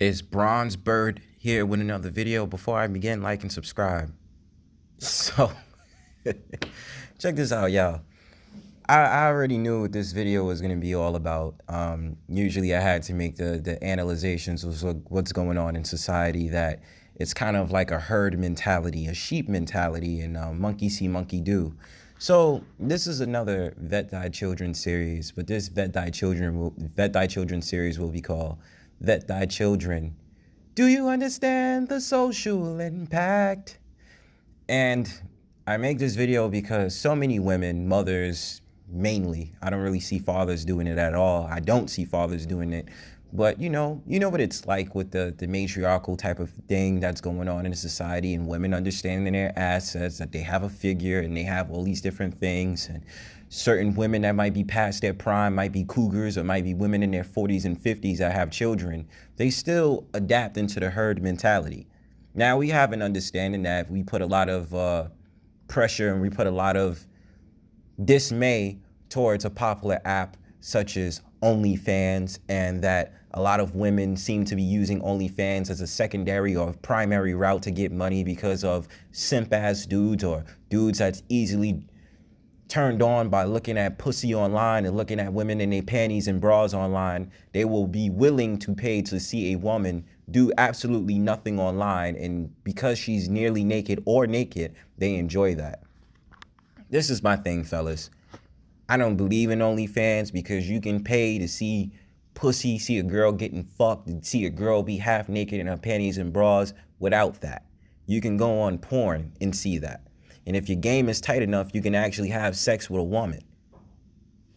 It's Bronzebird here with another video. Before I begin, like and subscribe. So, check this out, y'all. I already knew what this video was going to be all about. Usually I had to make the analyzations of what's going on in society, that it's kind of like a herd mentality, a sheep mentality, and monkey see, monkey do. So this is another Vet Thy Children series, but this Vet Thy Children series will be called Vet Thy Children. Do you understand the social impact? And I make this video because so many women, mothers mainly, I don't really see fathers doing it at all. I don't see fathers doing it. But you know what it's like with the matriarchal type of thing that's going on in society, and women understanding their assets, that they have a figure and they have all these different things. And certain women that might be past their prime, might be cougars, or might be women in their 40s and 50s that have children, they still adapt into the herd mentality. Now we have an understanding that we put a lot of pressure and we put a lot of dismay towards a popular app such as OnlyFans, and that a lot of women seem to be using OnlyFans as a secondary or primary route to get money because of simp-ass dudes, or dudes that's easily turned on by looking at pussy online and looking at women in their panties and bras online. They will be willing to pay to see a woman do absolutely nothing online, and because she's nearly naked or naked, they enjoy that. This is my thing, fellas. I don't believe in OnlyFans because you can pay to see pussy, see a girl getting fucked, and see a girl be half naked in her panties and bras without that. You can go on porn and see that. And if your game is tight enough, you can actually have sex with a woman.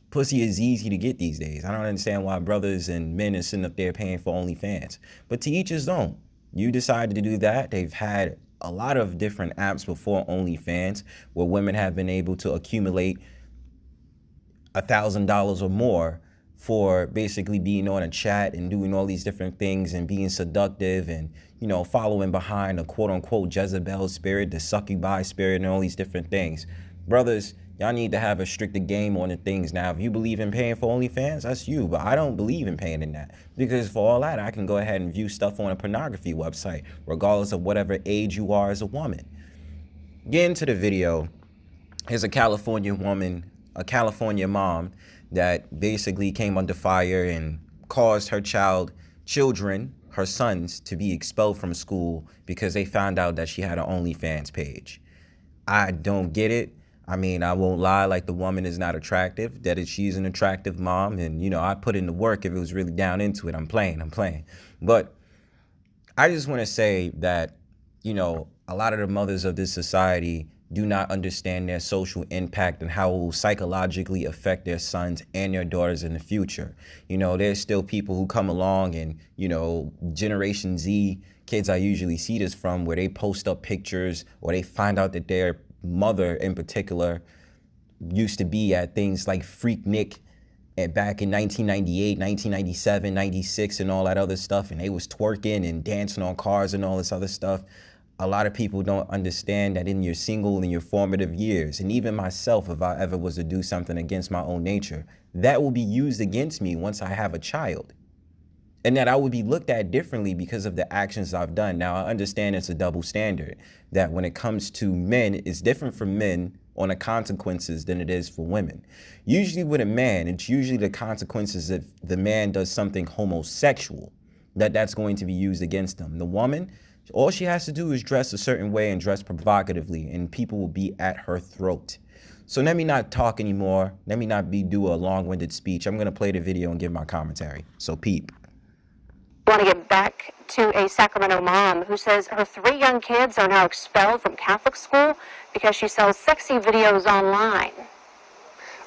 Pussy is easy to get these days. I don't understand why brothers and men are sitting up there paying for OnlyFans. But to each his own. You decided to do that. They've had a lot of different apps before OnlyFans where women have been able to accumulate $1,000 or more for basically being on a chat and doing all these different things and being seductive and, you know, following behind a quote-unquote Jezebel spirit, the succubi spirit, and all these different things. Brothers, y'all need to have a stricter game on the things. Now, if you believe in paying for OnlyFans, that's you, but I don't believe in paying in that, because for all that, I can go ahead and view stuff on a pornography website, regardless of whatever age you are as a woman. Get into the video. Here's a California woman, a California mom, that basically came under fire and caused her children, her sons, to be expelled from school because they found out that she had an OnlyFans page. I don't get it. I mean, I won't lie, like, the woman is not attractive, she's an attractive mom, and, you know, I put in the work. If it was really down into it, I'm playing. But I just want to say that, you know, a lot of the mothers of this society do not understand their social impact and how it will psychologically affect their sons and their daughters in the future. You know, there's still people who come along and, you know, Generation Z kids I usually see this from, where they post up pictures or they find out that their mother in particular used to be at things like Freaknik and back in 1998, 1997, 96 and all that other stuff, and they was twerking and dancing on cars and all this other stuff. A lot of people don't understand that in your single and your formative years, and even myself, if I ever was to do something against my own nature, that will be used against me once I have a child. And that I would be looked at differently because of the actions I've done. Now, I understand it's a double standard, that when it comes to men, it's different for men on the consequences than it is for women. Usually with a man, it's usually the consequences if the man does something homosexual, that's going to be used against them. The woman, all she has to do is dress a certain way and dress provocatively, and people will be at her throat. So let me not talk anymore. Let me not do a long-winded speech. I'm going to play the video and give my commentary. So peep. I want to get back to a Sacramento mom who says her 3 young kids are now expelled from Catholic school because she sells sexy videos online.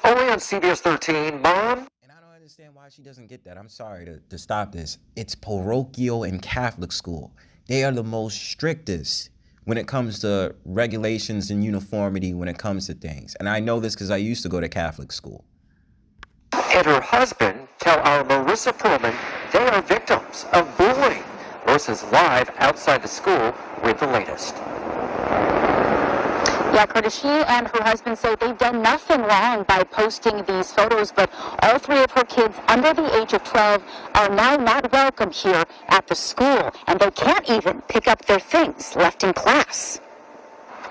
Only on CBS 13, Mom. And I don't understand why she doesn't get that. I'm sorry to stop this. It's parochial and Catholic school. They are the most strictest when it comes to regulations and uniformity when it comes to things. And I know this because I used to go to Catholic school. And her husband tell our Marissa Perlman they are victims of bullying. Marissa's live outside the school with the latest. Yeah, Curtis, she and her husband say they've done nothing wrong by posting these photos, but all three of her kids under the age of 12 are now not welcome here at the school, and they can't even pick up their things left in class.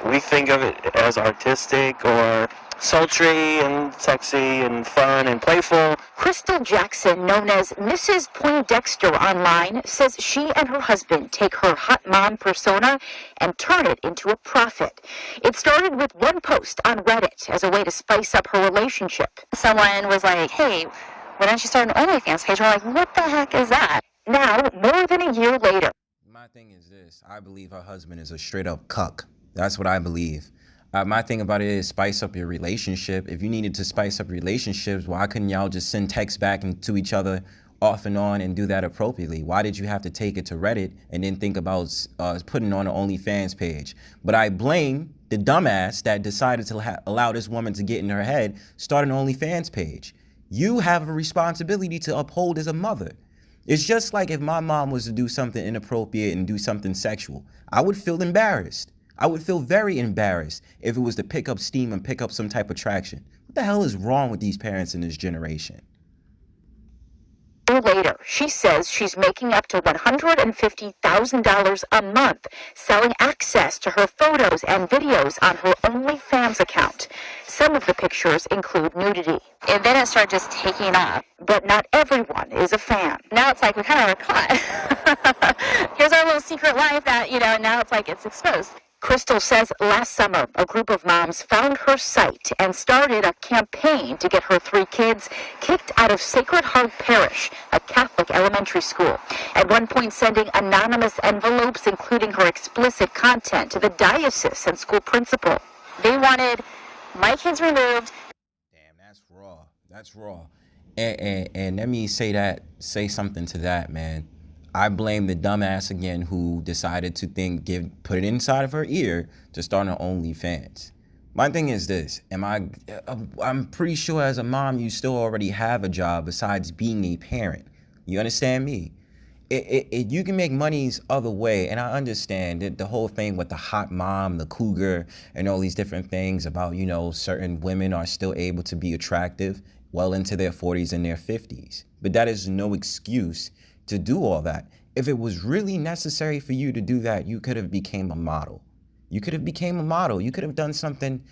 We think of it as artistic or sultry and sexy and fun and playful. Crystal Jackson, known as Mrs. Poindexter online, says she and her husband take her hot mom persona and turn it into a profit. It started with one post on Reddit as a way to spice up her relationship. Someone was like, hey, why don't you start an OnlyFans page? We're like, what the heck is that? Now, more than a year later. My thing is this. I believe her husband is a straight up cuck. That's what I believe. My thing about it is spice up your relationship. If you needed to spice up relationships, why couldn't y'all just send texts back to each other off and on and do that appropriately? Why did you have to take it to Reddit and then think about putting on an OnlyFans page? But I blame the dumbass that decided to allow this woman to get in her head, start an OnlyFans page. You have a responsibility to uphold as a mother. It's just like if my mom was to do something inappropriate and do something sexual, I would feel embarrassed. I would feel very embarrassed if it was to pick up steam and pick up some type of traction. What the hell is wrong with these parents in this generation? Later, she says she's making up to $150,000 a month selling access to her photos and videos on her OnlyFans account. Some of the pictures include nudity. And then it started just taking off. But not everyone is a fan. Now it's like we kind of are caught. Here's our little secret life that, now it's like it's exposed. Crystal says last summer, a group of moms found her site and started a campaign to get her three kids kicked out of Sacred Heart Parish, a Catholic elementary school. At one point, sending anonymous envelopes, including her explicit content, to the diocese and school principal. They wanted my kids removed. Damn, that's raw. That's raw. And let me say something to that, man. I blame the dumbass again who decided to put it inside of her ear to start an OnlyFans. My thing is this, I'm pretty sure as a mom, you still already have a job besides being a parent. You understand me? You can make monies other way, and I understand that the whole thing with the hot mom, the cougar, and all these different things about, certain women are still able to be attractive well into their 40s and their 50s. But that is no excuse to do all that. If it was really necessary for you to do that, you could have became a model. You could have done something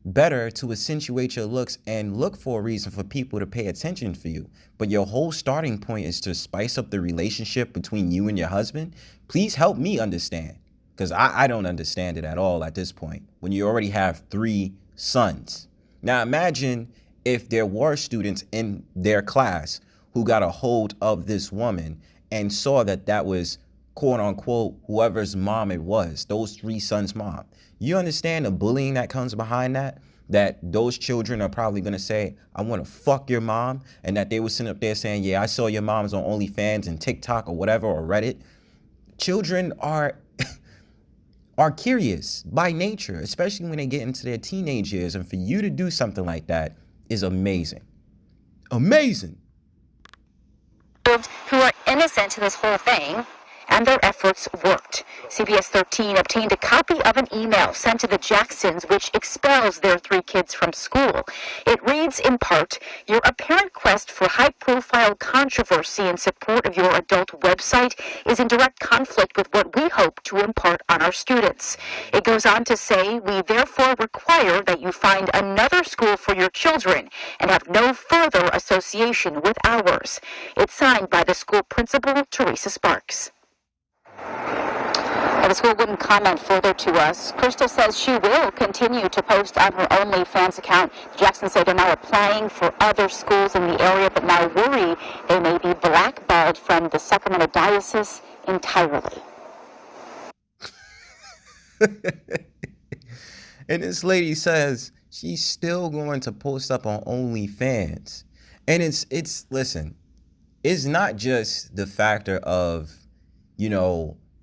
better to accentuate your looks and look for a reason for people to pay attention for you. But your whole starting point is to spice up the relationship between you and your husband. Please help me understand, because I don't understand it at all at this point when you already have 3 sons. Now imagine if there were students in their class who got a hold of this woman and saw that was, quote unquote, whoever's mom it was, those 3 sons' mom. You understand the bullying that comes behind that? That those children are probably going to say, I want to fuck your mom. And that they were sitting up there saying, yeah, I saw your mom's on OnlyFans and TikTok or whatever, or Reddit. Children are curious by nature, especially when they get into their teenage years. And for you to do something like that is amazing. Amazing. Who are innocent to this whole thing, and their efforts worked. CBS 13 obtained a copy of an email sent to the Jacksons which expels their 3 kids from school. It reads in part, your apparent quest for high-profile controversy in support of your adult website is in direct conflict with what we hope to impart on our students. It goes on to say, we therefore require that you find another school for your children and have no further association with ours. It's signed by the school principal, Teresa Sparks. The school wouldn't comment further to us. Crystal says she will continue to post on her OnlyFans account. The Jacksons say they're now applying for other schools in the area, but now worry they may be blackballed from the Sacramento diocese entirely. And this lady says she's still going to post up on OnlyFans. And listen, it's not just the factor of,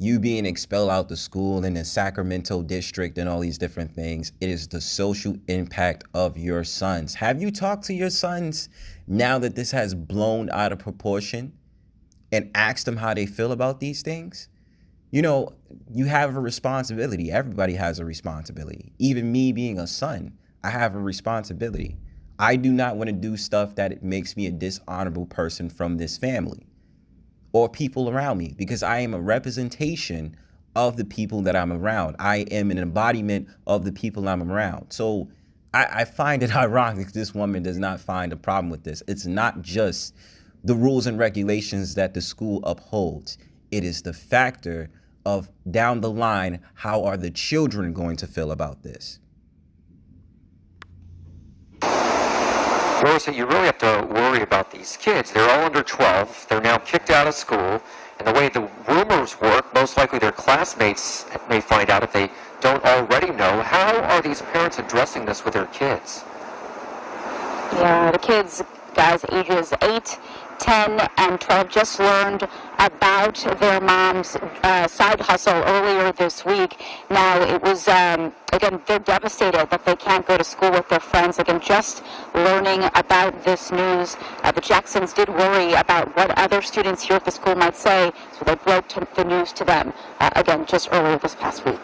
you being expelled out the school in the Sacramento district and all these different things. It is the social impact of your sons. Have you talked to your sons now that this has blown out of proportion and asked them how they feel about these things? You know, you have a responsibility. Everybody has a responsibility. Even me being a son, I have a responsibility. I do not want to do stuff that it makes me a dishonorable person from this family or people around me, because I am a representation of the people that I'm around. I am an embodiment of the people I'm around. So I find it ironic that this woman does not find a problem with this. It's not just the rules and regulations that the school upholds. It is the factor of down the line, how are the children going to feel about this? Rosa, you really have to worry about these kids. They're all under 12. They're now kicked out of school. And the way the rumors work, most likely their classmates may find out if they don't already know. How are these parents addressing this with their kids? Yeah, the kids, guys, ages 8, 10, and 12 just learned about their mom's side hustle earlier this week. Now, it was, again, they're devastated that they can't go to school with their friends. Again, just learning about this news. The Jacksons did worry about what other students here at the school might say, so they broke the news to them, again, just earlier this past week.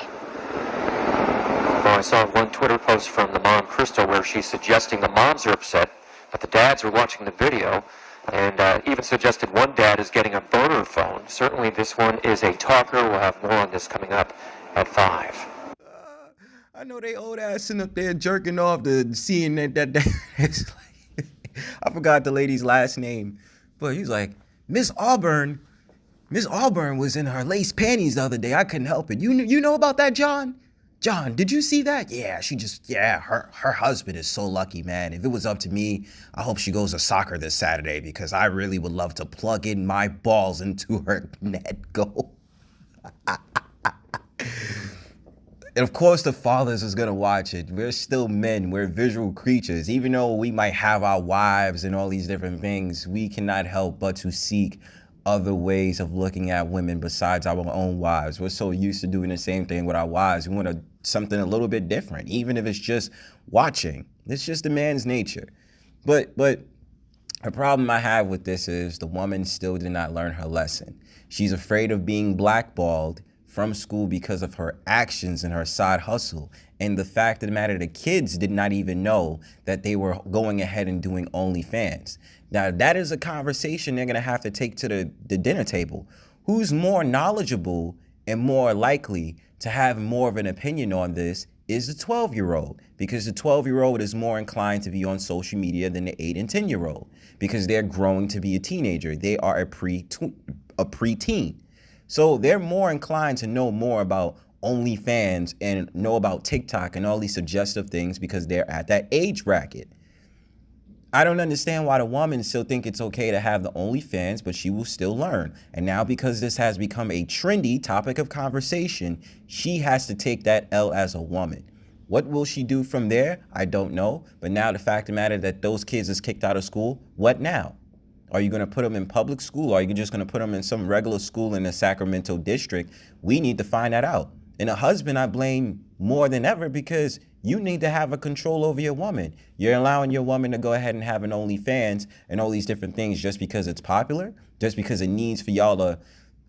Well, I saw one Twitter post from the mom, Crystal, where she's suggesting the moms are upset, but the dads are watching the video, and even suggested one dad is getting a burner phone. Certainly this one is a talker. We'll have more on this coming up at 5. I know they old ass sitting up there jerking off to seeing that it's like, I forgot the lady's last name, but he's like, Miss Auburn was in her lace panties the other day. I couldn't help it. You know about that, John? John, did you see that? Yeah, her husband is so lucky, man. If it was up to me, I hope she goes to soccer this Saturday, because I really would love to plug in my balls into her net goal. And of course the fathers is gonna watch it. We're still men, we're visual creatures. Even though we might have our wives and all these different things, we cannot help but to seek other ways of looking at women besides our own wives. We're so used to doing the same thing with our wives. We want something a little bit different, even if it's just watching. It's just the man's nature. But a problem I have with this is the woman still did not learn her lesson. She's afraid of being blackballed from school because of her actions and her side hustle. And the fact of the matter, the kids did not even know that they were going ahead and doing OnlyFans. Now, that is a conversation they're gonna have to take to the dinner table. Who's more knowledgeable and more likely to have more of an opinion on this is the 12-year-old, because the 12-year-old is more inclined to be on social media than the 8 and 10-year-old, because they're growing to be a teenager. They are a preteen. So they're more inclined to know more about OnlyFans and know about TikTok and all these suggestive things because they're at that age bracket. I don't understand why the woman still think it's okay to have the OnlyFans, but she will still learn. And now because this has become a trendy topic of conversation, she has to take that L as a woman. What will she do from there? I don't know. But now the fact of the matter that those kids is kicked out of school, what now? Are you going to put them in public school? Or are you just going to put them in some regular school in the Sacramento district? We need to find that out. And a husband, I blame more than ever, because you need to have a control over your woman. You're allowing your woman to go ahead and have an OnlyFans and all these different things just because it's popular, just because it needs for y'all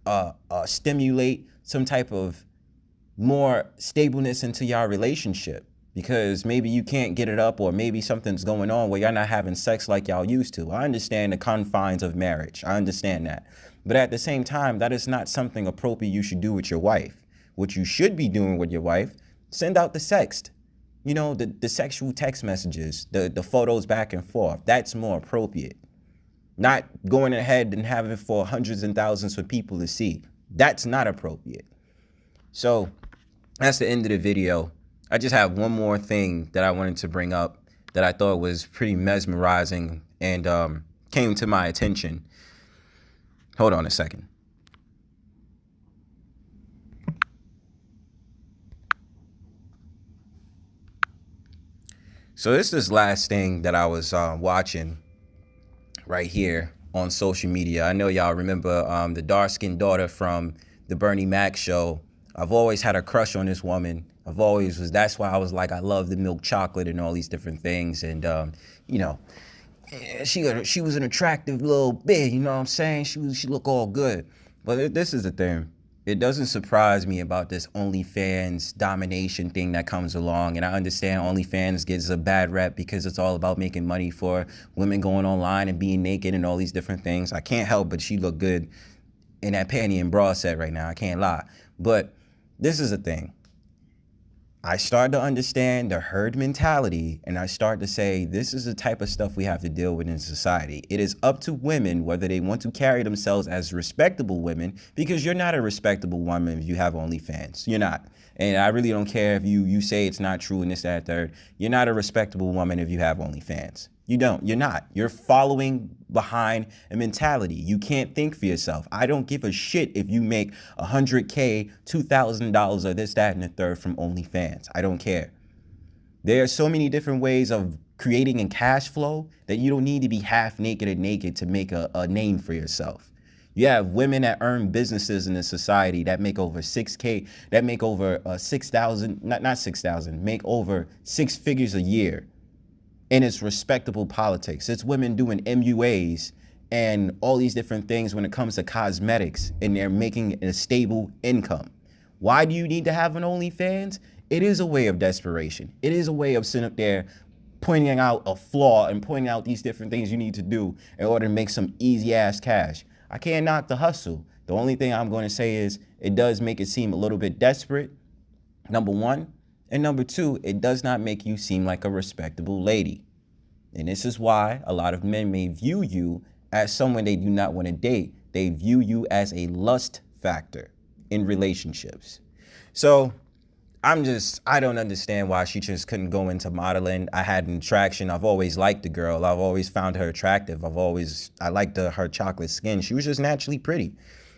to stimulate some type of more stableness into y'all relationship. Because maybe you can't get it up, or maybe something's going on where y'all not having sex like y'all used to. I understand the confines of marriage. I understand that. But at the same time, that is not something appropriate you should do with your wife. What you should be doing with your wife, send out the sext. You know, the sexual text messages, the photos back and forth. That's more appropriate. Not going ahead and having it for hundreds and thousands for people to see. That's not appropriate. So that's the end of the video. I just have one more thing that I wanted to bring up that I thought was pretty mesmerizing and came to my attention. Hold on a second. So this last thing that I was watching right here on social media. I know y'all remember the dark-skinned daughter from the Bernie Mac show. I've always had a crush on this woman. That's why I was like, I love the milk chocolate and all these different things. And, you know, she was an attractive little bit, you know what I'm saying? She looked all good. But this is the thing. it doesn't surprise me about this OnlyFans domination thing that comes along. And I understand OnlyFans gets a bad rep because it's all about making money for women going online and being naked and all these different things. I can't help but she look good in that panty and bra set right now. I can't lie. But this is the thing. I start to understand the herd mentality, and I start to say this is the type of stuff we have to deal with in society. It is up to women whether they want to carry themselves as respectable women, because you're not a respectable woman if you have OnlyFans. You're not. And I really don't care if you say it's not true and this, that, third. You're not a respectable woman if you have OnlyFans. You don't. You're not. You're following behind a mentality. You can't think for yourself. I don't give a shit if you make $100K, $2,000 or this, that, and the third from OnlyFans. I don't care. There are so many different ways of creating a cash flow that you don't need to be half naked or naked to make a name for yourself. You have women that earn businesses in the society that make over 6K, that make over 6,000, not 6,000, make over 6 figures a year. And it's respectable politics. It's women doing MUAs and all these different things when it comes to cosmetics, and they're making a stable income. Why do you need to have an OnlyFans? It is a way of desperation. It is a way of sitting up there pointing out a flaw and pointing out these different things you need to do in order to make some easy ass cash. I can't knock the hustle. The only thing I'm going to say is it does make it seem a little bit desperate, number one. And number two, it does not make you seem like a respectable lady. And this is why a lot of men may view you as someone they do not want to date. They view you as a lust factor in relationships. So I don't understand why she just couldn't go into modeling. I had an attraction. I've always liked the girl. I've always found her attractive. I liked her chocolate skin. She was just naturally pretty.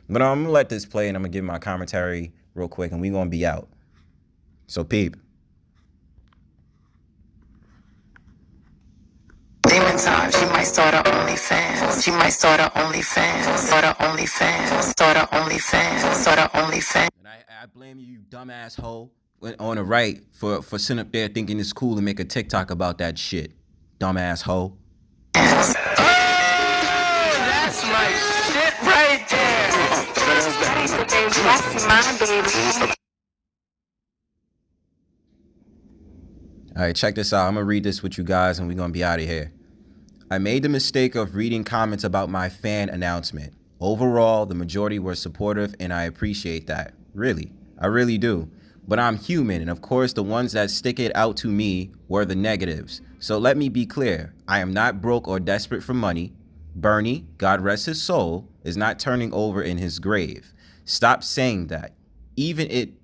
But I'm going to let this play and I'm going to give my commentary real quick and we're going to be out. So peep. Demon time, she might start her OnlyFans. She might start her OnlyFans. Start her OnlyFans. Start her OnlyFans. Start her OnlyFans. And I blame you dumbass hoe on the right for sitting up there thinking it's cool to make a TikTok about that shit. Dumbass hoe. Oh, that's my shit right there. That's my baby. All right, check this out. I'm going to read this with you guys and we're going to be out of here. I made the mistake of reading comments about my fan announcement. Overall, the majority were supportive and I appreciate that. Really, I really do. But I'm human, and of course the ones that stick it out to me were the negatives. So let me be clear. I am not broke or desperate for money. Bernie, God rest his soul, is not turning over in his grave. Stop saying that. Even it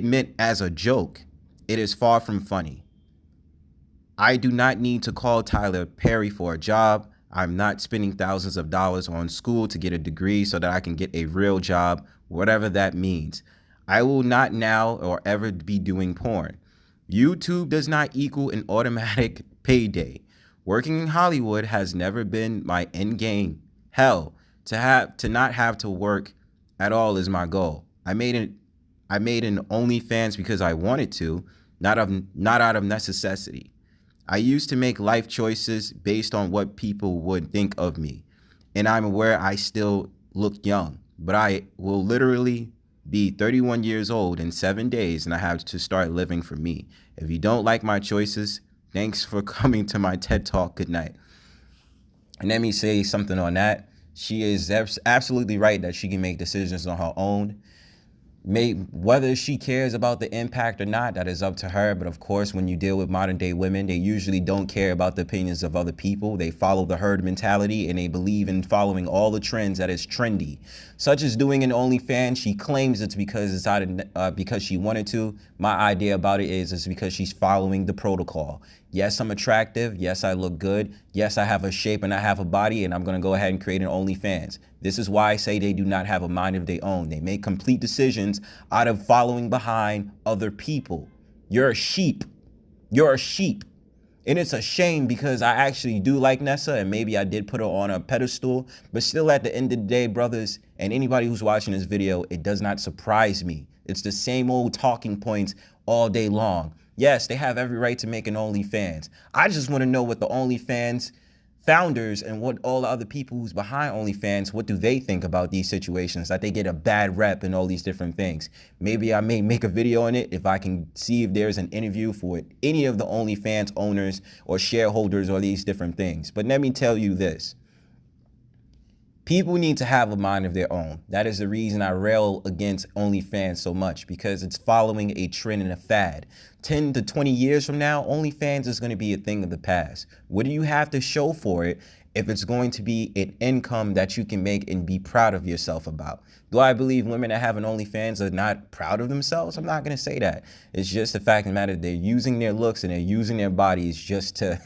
meant as a joke. It is far from funny. I do not need to call Tyler Perry for a job. I'm not spending thousands of dollars on school to get a degree so that I can get a real job, whatever that means. I will not now or ever be doing porn. YouTube does not equal an automatic payday. Working in Hollywood has never been my end game. Hell, to not have to work at all is my goal. I made an OnlyFans because I wanted to, not out of necessity. I used to make life choices based on what people would think of me. And I'm aware I still look young, but I will literally be 31 years old in 7 days and I have to start living for me. If you don't like my choices, thanks for coming to my TED Talk. Good night. And let me say something on that. She is absolutely right that she can make decisions on her own. Whether she cares about the impact or not, that is up to her. But of course, when you deal with modern day women, they usually don't care about the opinions of other people. They follow the herd mentality and they believe in following all the trends that is trendy. Such as doing an OnlyFans. She claims it's because because she wanted to. My idea about it is it's because she's following the protocol. Yes, I'm attractive. Yes, I look good. Yes, I have a shape and I have a body, and I'm going to go ahead and create an OnlyFans. This is why I say they do not have a mind of their own. They make complete decisions out of following behind other people. You're a sheep. You're a sheep. And it's a shame because I actually do like Nessa, and maybe I did put her on a pedestal, but still at the end of the day, brothers, and anybody who's watching this video, it does not surprise me. It's the same old talking points all day long. Yes, they have every right to make an OnlyFans. I just want to know what the OnlyFans founders and what all the other people who's behind OnlyFans, what do they think about these situations, that they get a bad rep and all these different things. Maybe I may make a video on it if I can see if there's an interview for any of the OnlyFans owners or shareholders or these different things. But let me tell you this. People need to have a mind of their own. That is the reason I rail against OnlyFans so much, because it's following a trend and a fad. 10 to 20 years from now, OnlyFans is going to be a thing of the past. What do you have to show for it if it's going to be an income that you can make and be proud of yourself about? Do I believe women that have an OnlyFans are not proud of themselves? I'm not going to say that. It's just the fact of the matter, they're using their looks and they're using their bodies just to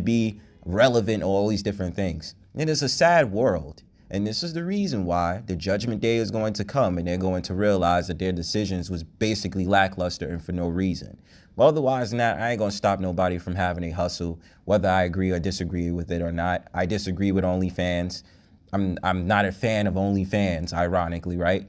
be relevant, or all these different things. It is a sad world. And this is the reason why the judgment day is going to come, and they're going to realize that their decisions was basically lackluster and for no reason. But otherwise than that, I ain't going to stop nobody from having a hustle, whether I agree or disagree with it or not. I disagree with OnlyFans. I'm not a fan of OnlyFans, ironically, right?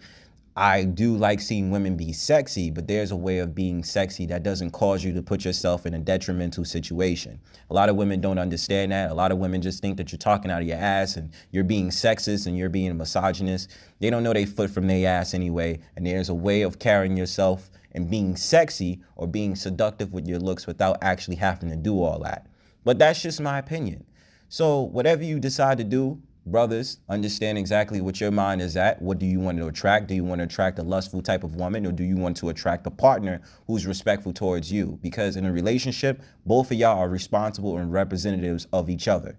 I do like seeing women be sexy, but there's a way of being sexy that doesn't cause you to put yourself in a detrimental situation. A lot of women don't understand that. A lot of women just think that you're talking out of your ass and you're being sexist and you're being a misogynist. They don't know they foot from their ass anyway. And there's a way of carrying yourself and being sexy or being seductive with your looks without actually having to do all that. But that's just my opinion. So whatever you decide to do, brothers, understand exactly what your mind is at. What do you want to attract? Do you want to attract a lustful type of woman, or do you want to attract a partner who's respectful towards you? Because in a relationship, both of y'all are responsible and representatives of each other.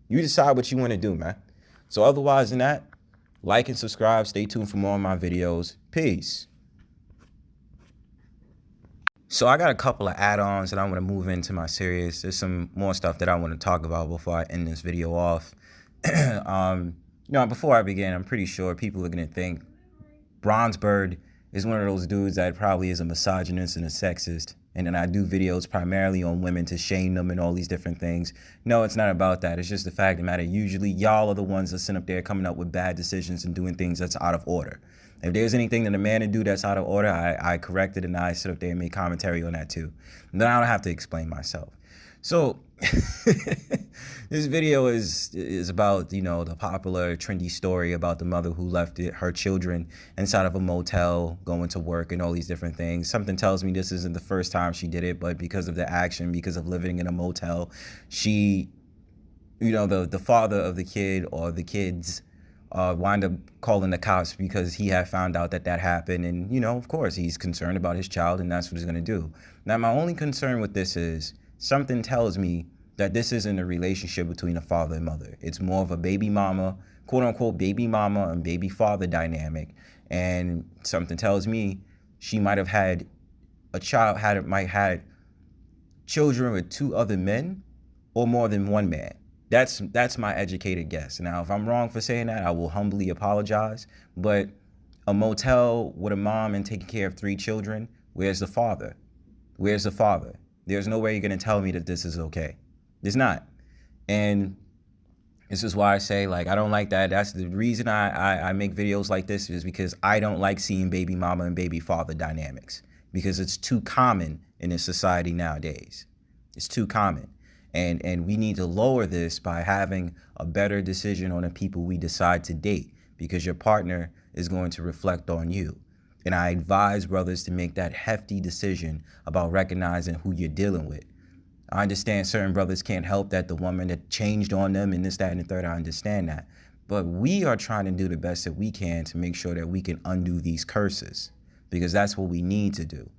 You decide what you want to do, man. So otherwise than that, like and subscribe. Stay tuned for more of my videos. Peace. So I got a couple of add-ons that I want to move into my series. There's some more stuff that I want to talk about before I end this video off. Before I begin, I'm pretty sure people are going to think Bronzebird is one of those dudes that probably is a misogynist and a sexist. And then I do videos primarily on women to shame them and all these different things. No, it's not about that. It's just the fact of the matter. Usually y'all are the ones that sit up there coming up with bad decisions and doing things that's out of order. If there's anything that a man to do that's out of order, I correct it and I sit up there and make commentary on that too. And then I don't have to explain myself. So this video is about, the popular trendy story about the mother who left her children inside of a motel going to work and all these different things. Something tells me this isn't the first time she did it, but because of the action, because of living in a motel, she, the father of the kid or the kids wind up calling the cops because he had found out that happened. And, of course, he's concerned about his child and that's what he's going to do. Now, my only concern with this is something tells me that this isn't a relationship between a father and mother. It's more of a baby mama, quote unquote, baby mama and baby father dynamic. And something tells me she might have had a child, might had children with two other men or more than one man. That's my educated guess. Now, if I'm wrong for saying that, I will humbly apologize. But a motel with a mom and taking care of 3 children, where's the father? Where's the father? There's no way you're going to tell me that this is okay. There's not. And this is why I say, I don't like that. That's the reason I make videos like this, is because I don't like seeing baby mama and baby father dynamics, because it's too common in this society nowadays. It's too common. And we need to lower this by having a better decision on the people we decide to date, because your partner is going to reflect on you. And I advise brothers to make that hefty decision about recognizing who you're dealing with. I understand certain brothers can't help that the woman that changed on them and this, that, and the third. I understand that. But we are trying to do the best that we can to make sure that we can undo these curses, because that's what we need to do.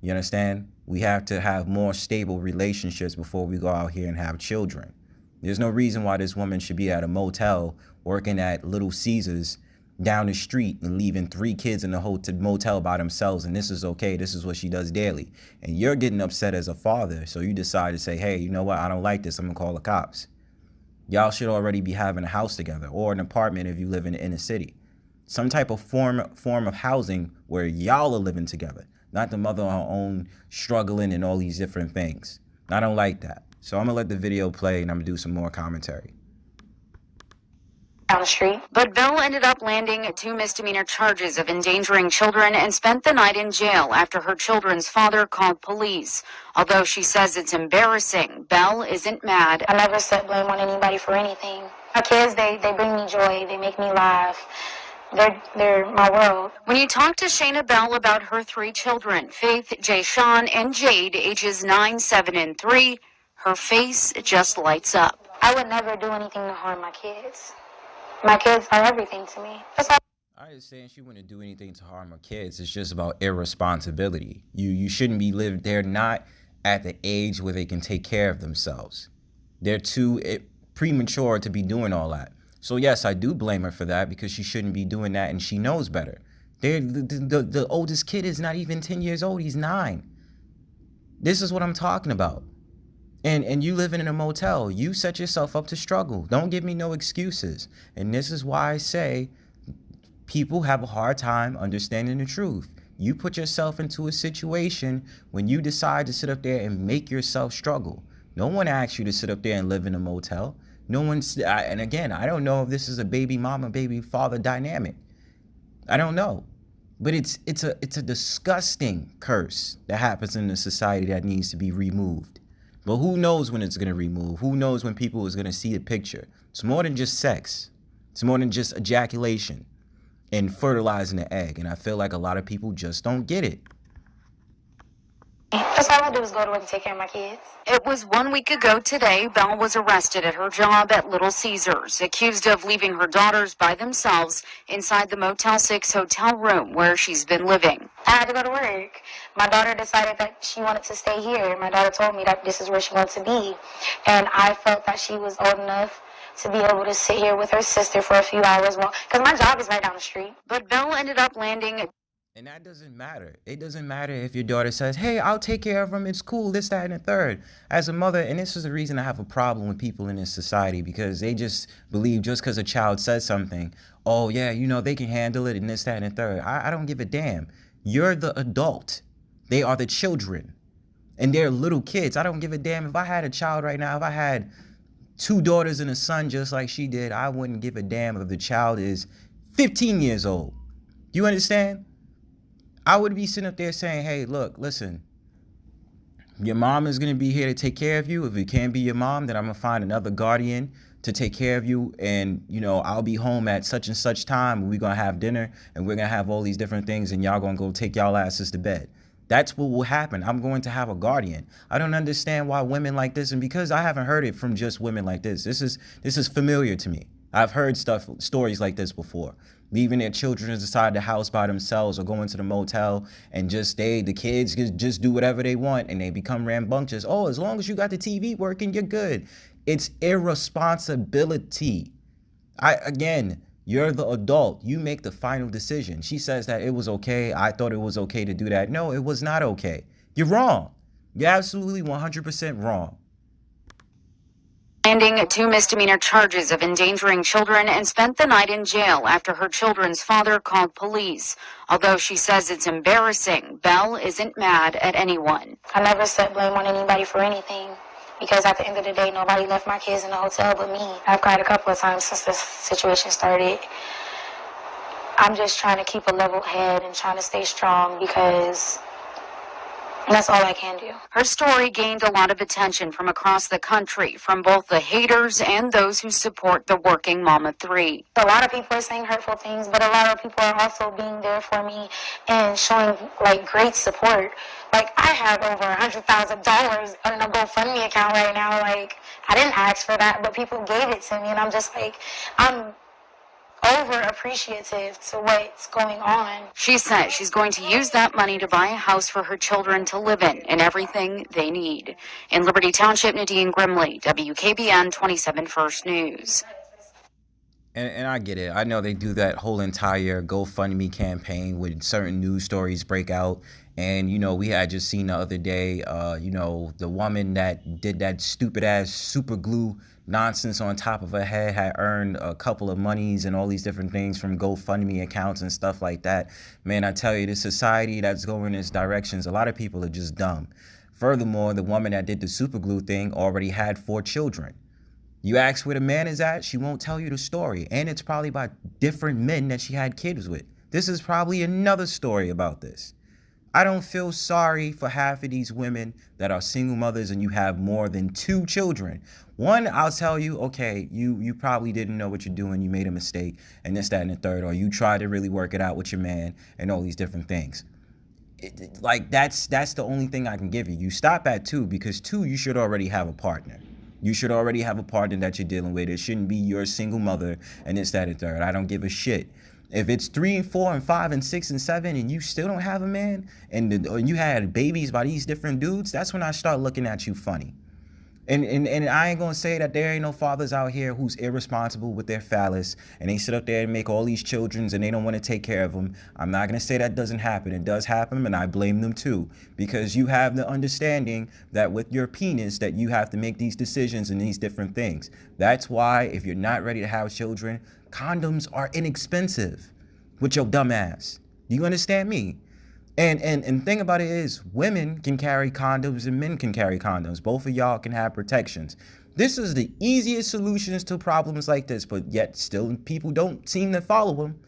You understand? We have to have more stable relationships before we go out here and have children. There's no reason why this woman should be at a motel working at Little Caesars down the street and leaving 3 kids in the motel by themselves, and this is okay. This is what she does daily. And you're getting upset as a father, so you decide to say, hey, you know what? I don't like this. I'm going to call the cops. Y'all should already be having a house together, or an apartment if you live in the inner city. Some type of form of housing where y'all are living together, not the mother on her own struggling and all these different things. I don't like that. So I'm going to let the video play and I'm going to do some more commentary. down the street. But Belle ended up landing 2 misdemeanor charges of endangering children and spent the night in jail after her children's father called police. Although she says it's embarrassing, Belle isn't mad. I never set blame on anybody for anything. My kids, they bring me joy. They make me laugh. They're my world. When you talk to Shayna Bell about her 3 children, Faith, Jay Sean, and Jade, ages 9, 7, and 3, her face just lights up. I would never do anything to harm my kids. My kids are everything to me. I understand she wouldn't do anything to harm her kids. It's just about irresponsibility. You shouldn't be living. They're not at the age where they can take care of themselves. They're too premature to be doing all that. So yes, I do blame her for that because she shouldn't be doing that, and she knows better. The oldest kid is not even 10 years old. He's 9. This is what I'm talking about. And you living in a motel, you set yourself up to struggle. Don't give me no excuses. And this is why I say people have a hard time understanding the truth. You put yourself into a situation when you decide to sit up there and make yourself struggle. No one asks you to sit up there and live in a motel. No one's, and again, I don't know if this is a baby mama, baby father dynamic. I don't know. But it's a disgusting curse that happens in the society that needs to be removed. But who knows when it's going to remove? Who knows when people is going to see a picture? It's more than just sex. It's more than just ejaculation and fertilizing the egg. And I feel like a lot of people just don't get it. That's all I do is go to work and take care of my kids. It was 1 week ago today, Belle was arrested at her job at Little Caesars, accused of leaving her daughters by themselves inside the Motel 6 hotel room where she's been living. I had to go to work. My daughter decided that she wanted to stay here. My daughter told me that this is where she wanted to be. And I felt that she was old enough to be able to sit here with her sister for a few hours because my job is right down the street. But Belle ended up landing. And that doesn't matter. It doesn't matter if your daughter says, hey, I'll take care of him. It's cool, this, that, and the third. As a mother, and this is the reason I have a problem with people in this society, because they just believe just because a child says something, oh, yeah, you know, they can handle it and this, that, and the third. I don't give a damn. You're the adult. They are the children. And they're little kids. I don't give a damn. If I had a child right now, if I had 2 daughters and a son just like she did, I wouldn't give a damn if the child is 15 years old. Do you understand? I would be sitting up there saying, hey, look, listen, your mom is going to be here to take care of you. If it can't be your mom, then I'm going to find another guardian to take care of you. And, you know, I'll be home at such and such time. We're going to have dinner and we're going to have all these different things and y'all going to go take y'all asses to bed. That's what will happen. I'm going to have a guardian. I don't understand why women like this. And because I haven't heard it from just women like this, this is familiar to me. I've heard stories like this before. Leaving their children inside the house by themselves or going to the motel and the kids just do whatever they want and they become rambunctious. Oh, as long as you got the TV working, you're good. It's irresponsibility. Again, you're the adult. You make the final decision. She says that it was okay. I thought it was okay to do that. No, it was not okay. You're wrong. You're absolutely 100% wrong. Landing 2 misdemeanor charges of endangering children and spent the night in jail after her children's father called police. Although she says it's embarrassing, Belle isn't mad at anyone. I never set blame on anybody for anything because at the end of the day, nobody left my kids in the hotel but me. I've cried a couple of times since this situation started. I'm just trying to keep a level head and trying to stay strong because that's all I can do. Her story gained a lot of attention from across the country, from both the haters and those who support the working mama 3. A lot of people are saying hurtful things, but a lot of people are also being there for me and showing like great support. Like I have over $100,000 in a GoFundMe account right now. Like I didn't ask for that, but people gave it to me, and I'm just like, I'm over appreciative to what's going on. She says she's going to use that money to buy a house for her children to live in and everything they need. In Liberty Township, Nadine Grimley, WKBN 27 First News. And I get it. I know they do that whole entire GoFundMe campaign when certain news stories break out. And, you know, we had just seen the other day, you know, the woman that did that stupid ass super glue nonsense on top of her head had earned a couple of monies and all these different things from GoFundMe accounts and stuff like that. Man, I tell you, this society that's going in its directions, a lot of people are just dumb. Furthermore, the woman that did the super glue thing already had 4 children. You ask where the man is at, she won't tell you the story. And it's probably by different men that she had kids with. This is probably another story about this. I don't feel sorry for half of these women that are single mothers and you have more than 2 children. One, I'll tell you, okay, you probably didn't know what you're doing. You made a mistake and this, that, and the third, or you tried to really work it out with your man and all these different things. Like, that's the only thing I can give you. You stop at 2 because 2, you should already have a partner. You should already have a partner that you're dealing with. It shouldn't be your single mother and this, that, and third. I don't give a shit. If it's 3 and 4 and 5 and 6 and 7 and you still don't have a man and you had babies by these different dudes, that's when I start looking at you funny. And I ain't gonna say that there ain't no fathers out here who's irresponsible with their phallus and they sit up there and make all these children and they don't want to take care of them. I'm not gonna say that doesn't happen. It does happen, and I blame them too, because you have the understanding that with your penis that you have to make these decisions and these different things. That's why if you're not ready to have children, condoms are inexpensive with your dumb ass. Do you understand me? And thing about it is, women can carry condoms and men can carry condoms. Both of y'all can have protections. This is the easiest solutions to problems like this, but yet still people don't seem to follow them.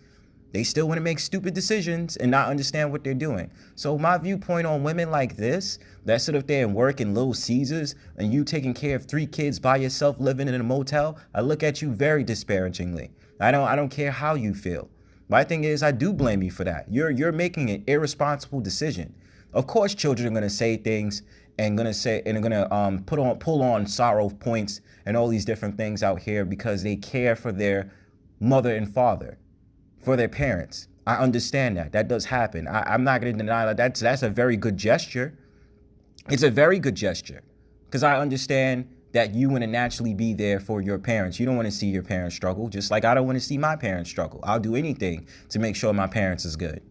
They still want to make stupid decisions and not understand what they're doing. So my viewpoint on women like this, that sit up there and work in Little Caesars and you taking care of 3 kids by yourself living in a motel, I look at you very disparagingly. I don't care how you feel. My thing is, I do blame you for that. You're making an irresponsible decision. Of course, children are gonna say things and gonna pull on sorrow points and all these different things out here because they care for their mother and father, for their parents. I understand that. That does happen. I'm not gonna deny that. That's a very good gesture. It's a very good gesture because I understand that you want to naturally be there for your parents. You don't want to see your parents struggle, just like I don't want to see my parents struggle. I'll do anything to make sure my parents is good.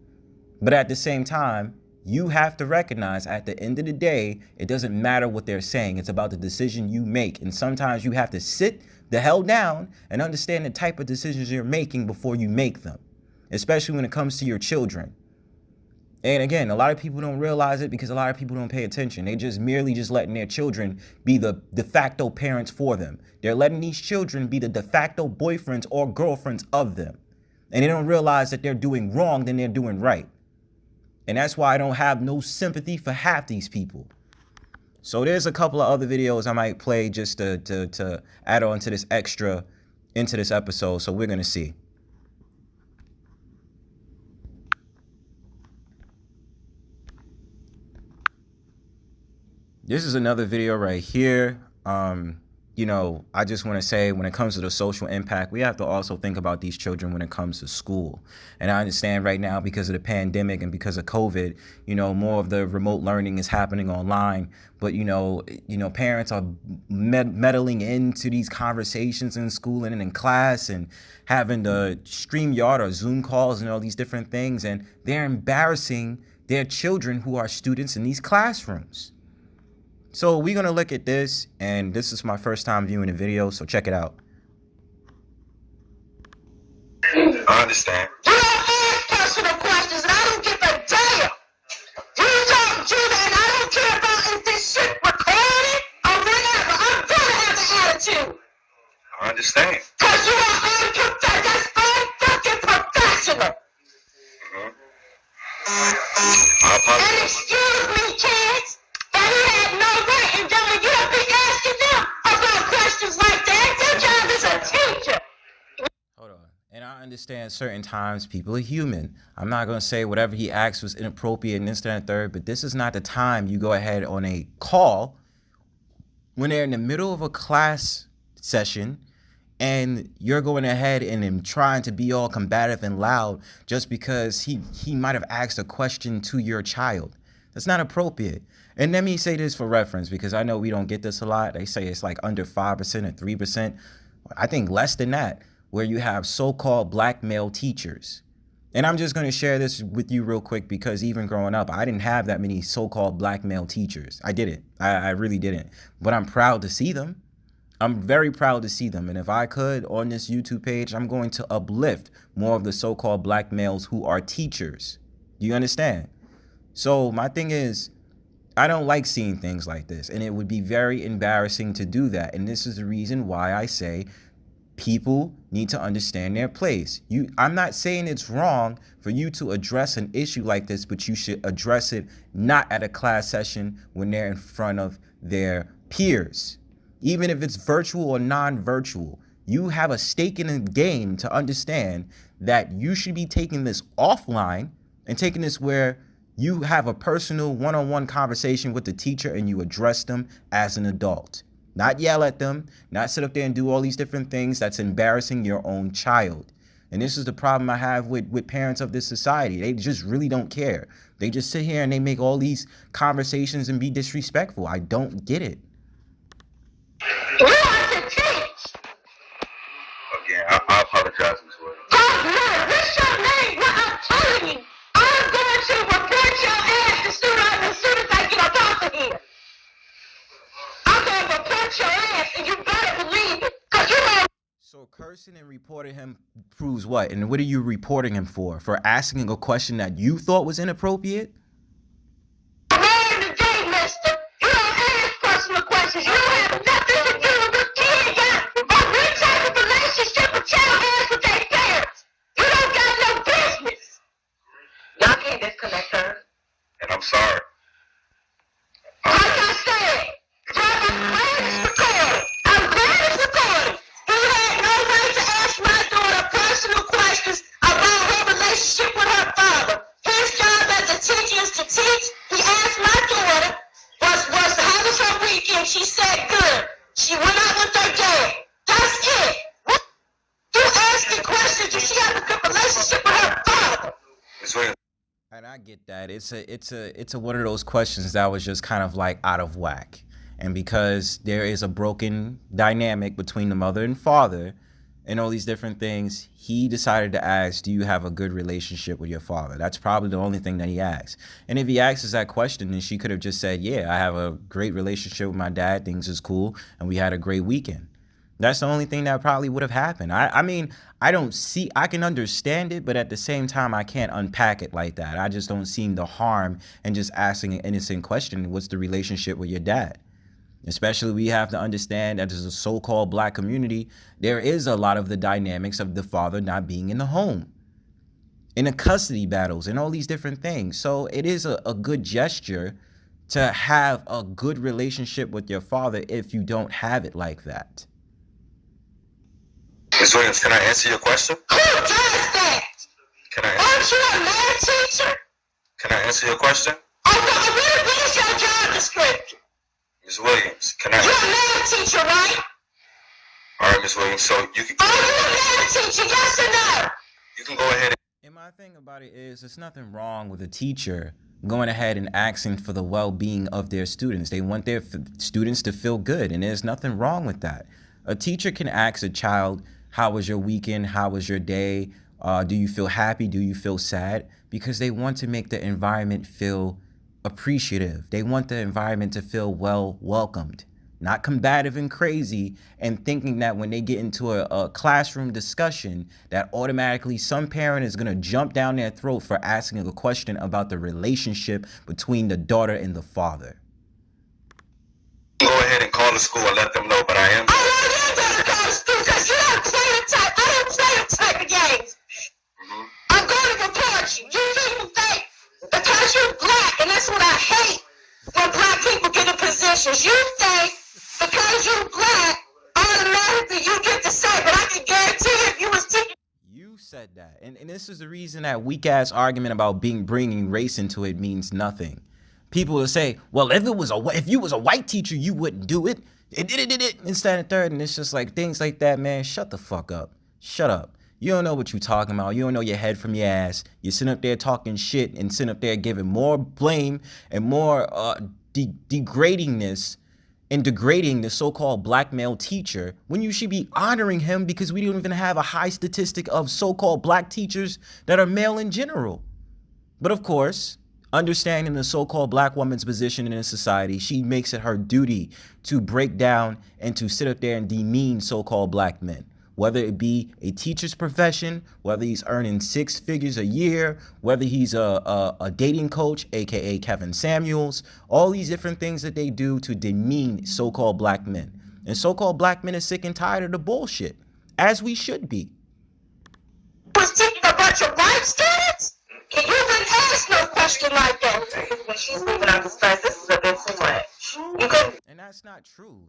But at the same time, you have to recognize at the end of the day, it doesn't matter what they're saying. It's about the decision you make. And sometimes you have to sit the hell down and understand the type of decisions you're making before you make them, especially when it comes to your children. And again, a lot of people don't realize it because a lot of people don't pay attention. They just merely letting their children be the de facto parents for them. They're letting these children be the de facto boyfriends or girlfriends of them. And they don't realize that they're doing wrong than they're doing right. And that's why I don't have no sympathy for half these people. So there's a couple of other videos I might play just to add on to this extra into this episode. So we're going to see. This is another video right here. You know, I just want to say when it comes to the social impact, we have to also think about these children when it comes to school. And I understand right now because of the pandemic and because of COVID, you know, more of the remote learning is happening online. But, you know, parents are meddling into these conversations in school and in class and having the StreamYard or Zoom calls and all these different things. And they're embarrassing their children who are students in these classrooms. So we're going to look at this, and this is my first time viewing the video, so check it out. I understand. You don't ask personal questions, and I don't give a damn. You don't do that, and I don't care about if this shit recorded or whatever. I'm gonna have the attitude. I understand. Because you are unprofessional. That's unfucking professional. I And apologize. excuse me, kids. That he had no right, and don't you don't be asking them about questions like that. Your job is a teacher. Hold on. And I understand certain times people are human. I'm not going to say whatever he asked was inappropriate and this, that, and third, but this is not the time you go ahead on a call when they're in the middle of a class session and you're going ahead and trying to be all combative and loud just because he might have asked a question to your child. That's not appropriate. And let me say this for reference, because I know we don't get this a lot. They say it's like under 5% or 3%. I think less than that, where you have so-called black male teachers. And I'm just going to share this with you real quick, because even growing up, I didn't have that many so-called black male teachers. I didn't. I really didn't. But I'm proud to see them. I'm very proud to see them. And if I could, on this YouTube page, I'm going to uplift more of the so-called black males who are teachers. Do you understand? So my thing is, I don't like seeing things like this, and it would be very embarrassing to do that. And this is the reason why I say people need to understand their place. I'm not saying it's wrong for you to address an issue like this, but you should address it not at a class session when they're in front of their peers. Even if it's virtual or non-virtual, you have a stake in the game to understand that you should be taking this offline and taking this where you have a personal one-on-one conversation with the teacher and you address them as an adult. Not yell at them, not sit up there and do all these different things that's embarrassing your own child. And this is the problem I have with parents of this society. They just really don't care. They just sit here and they make all these conversations and be disrespectful. I don't get it. You have to teach. Again, I apologize, Ms. Williams. Oh, no, what's your name? What I'm telling you, I'm going to report your ass as soon as I get up off of here. I'm going to report your ass, and you better believe it, because you know. So cursing and reporting him proves what? And what are you reporting him for? For asking a question that you thought was inappropriate? Man in the day, mister. You don't ask personal questions. You don't have nothing to do with what kid got or what type of relationship a child has with their parents. You don't got no business. Y'all can't disconnect her. And I'm sorry. Like I said, I'm glad it's recorded. I'm glad it's recorded. He had no right to ask my daughter personal questions about her relationship with her father. His job as a teacher is to teach. He asked my daughter, how was her weekend? She said good. She went out with her dad. That's it. What? You asking questions? Does she have a good relationship with her father? Ms. Williams. And I get that. It's a one of those questions that was just kind of like out of whack. And because there is a broken dynamic between the mother and father and all these different things, he decided to ask, do you have a good relationship with your father? That's probably the only thing that he asked. And if he asks us that question, then she could have just said, yeah, I have a great relationship with my dad. Things is cool. And we had a great weekend. That's the only thing that probably would have happened. I mean, I can understand it, but at the same time, I can't unpack it like that. I just don't see the harm in just asking an innocent question. What's the relationship with your dad? Especially we have to understand that as a so-called black community, there is a lot of the dynamics of the father not being in the home, in the custody battles and all these different things. So it is a good gesture to have a good relationship with your father if you don't have it like that. Ms. Williams, can I answer your question? Who does that? Can I Aren't you a math teacher? Can I answer your question? What is your job description? Ms. Williams, can You're a I? math teacher, right? All right, Ms. Williams, so you can. Are you a math teacher, yes or no? You can go ahead And my thing about it is, there's nothing wrong with a teacher going ahead and asking for the well-being of their students. They want their students to feel good, and there's nothing wrong with that. A teacher can ask a child, how was your weekend? How was your day? Do you feel happy? Do you feel sad? Because they want to make the environment feel appreciative. They want the environment to feel well welcomed, not combative and crazy, and thinking that when they get into a classroom discussion, that automatically some parent is going to jump down their throat for asking a question about the relationship between the daughter and the father. go ahead and call the school and let them know, but I am. Oh, no, you better go to school because you don't play the type. I don't play the type of games. I'm going to report you. You people think because you're black, and that's what I hate when black people get in positions. You think because you're black, automatically you get to say, but I can guarantee if you was teaching. You said that. And this is the reason that weak-ass argument about bringing race into it means nothing. People will say, well, if you was a white teacher, you wouldn't do it. Instead of third. And it's just like things like that, man. Shut the fuck up. Shut up. You don't know what you're talking about. You don't know your head from your ass. You're sitting up there talking shit and sitting up there giving more blame and more degradingness and degrading the so-called black male teacher when you should be honoring him, because we don't even have a high statistic of so-called black teachers that are male in general. But of course, understanding the so-called black woman's position in society, she makes it her duty to break down and to sit up there and demean so-called black men. whether it be a teacher's profession, whether he's earning 6 figures a year, whether he's a dating coach, aka Kevin Samuels, all these different things that they do to demean so-called black men. And so-called black men are sick and tired of the bullshit, as we should be. Was teaching a bunch of white students? You wouldn't ask no question like that. When she's leaving out this class, this is a bit too much. You couldn't. And that's not true.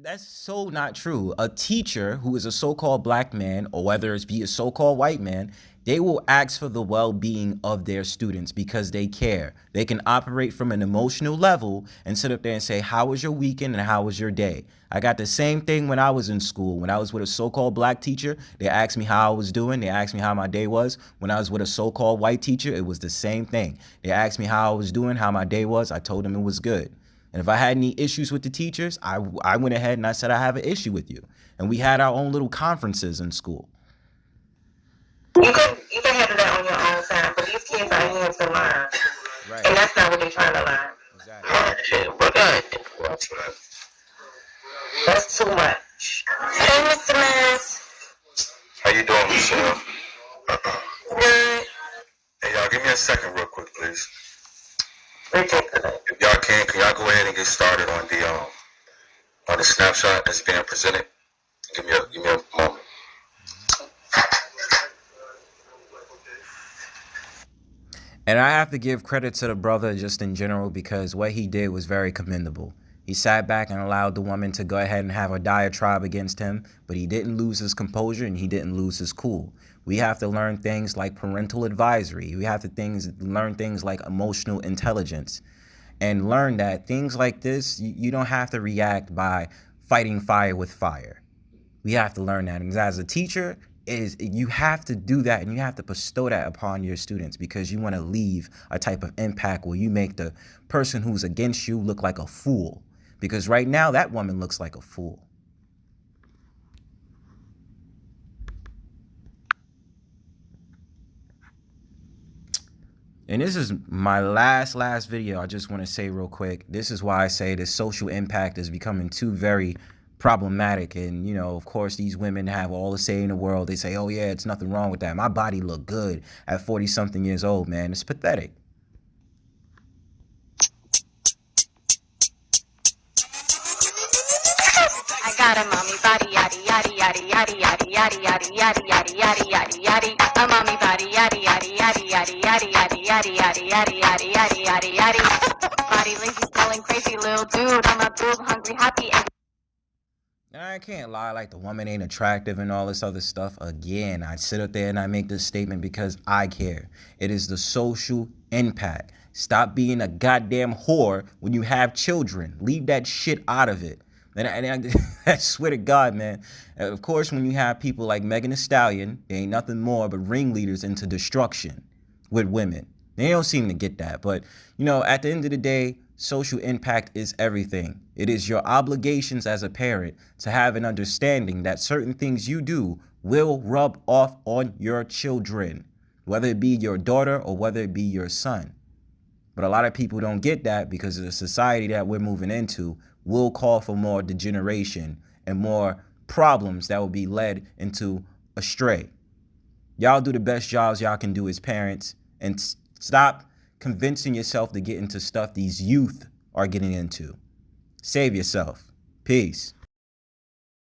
That's so not true. A teacher who is a so-called black man, or whether it's be a so-called white man, they will ask for the well-being of their students because they care. They can operate from an emotional level and sit up there and say, how was your weekend and how was your day? I got the same thing when I was in school. When I was with a so-called black teacher, they asked me how I was doing. They asked me how my day was. When I was with a so-called white teacher, it was the same thing. They asked me how I was doing, how my day was. I told them it was good. And if I had any issues with the teachers, I went ahead and I said, I have an issue with you. And we had our own little conferences in school. You can handle that on your own time, but these kids are here to learn. Right. And that's not what they're trying to learn. Exactly. We're good. That's too much. Hey, Mr. Mass. How you doing, Michelle? Good. Hey, y'all, give me a second real quick, please. Ridiculous. If y'all can y'all go ahead and get started on the snapshot that's being presented? Give me a moment. And I have to give credit to the brother just in general because what he did was very commendable. He sat back and allowed the woman to go ahead and have a diatribe against him, but he didn't lose his composure and he didn't lose his cool. We have to learn things like parental advisory. We have to learn things like emotional intelligence and learn that things like this, you don't have to react by fighting fire with fire. We have to learn that. And as a teacher, you have to do that and you have to bestow that upon your students because you want to leave a type of impact where you make the person who's against you look like a fool. Because right now, that woman looks like a fool. And this is my last video. I just want to say real quick, this is why I say this social impact is becoming too very problematic. And, you know, of course, these women have all the say in the world. They say, oh, yeah, it's nothing wrong with that. My body look good at 40-something years old, man. It's pathetic. I got a mommy body, yaddy, yaddy, yaddy, yaddy, yaddy, yaddy, yaddy, yaddy, yaddy, yaddy, yaddy, yaddy. A mommy body, yaddy, yaddy, yaddy, yaddy, yaddy, yaddy, yaddy, yaddy, yaddy, yaddy, yaddy, yaddy, yaddy. Body lazy, smelling crazy, little dude. I'm a boob, hungry, happy, and I can't lie, like the woman ain't attractive and all this other stuff. Again, I sit up there and I make this statement because I care. It is the social impact. Stop being a goddamn whore when you have children. Leave that shit out of it. And I swear to God, man. Of course, when you have people like Megan Thee Stallion, they ain't nothing more but ringleaders into destruction with women. They don't seem to get that. But, you know, at the end of the day, social impact is everything. It is your obligations as a parent to have an understanding that certain things you do will rub off on your children, whether it be your daughter or whether it be your son. But a lot of people don't get that because of the society that we're moving into will call for more degeneration and more problems that will be led into astray. Y'all do the best jobs y'all can do as parents and stop convincing yourself to get into stuff these youth are getting into. Save yourself. Peace.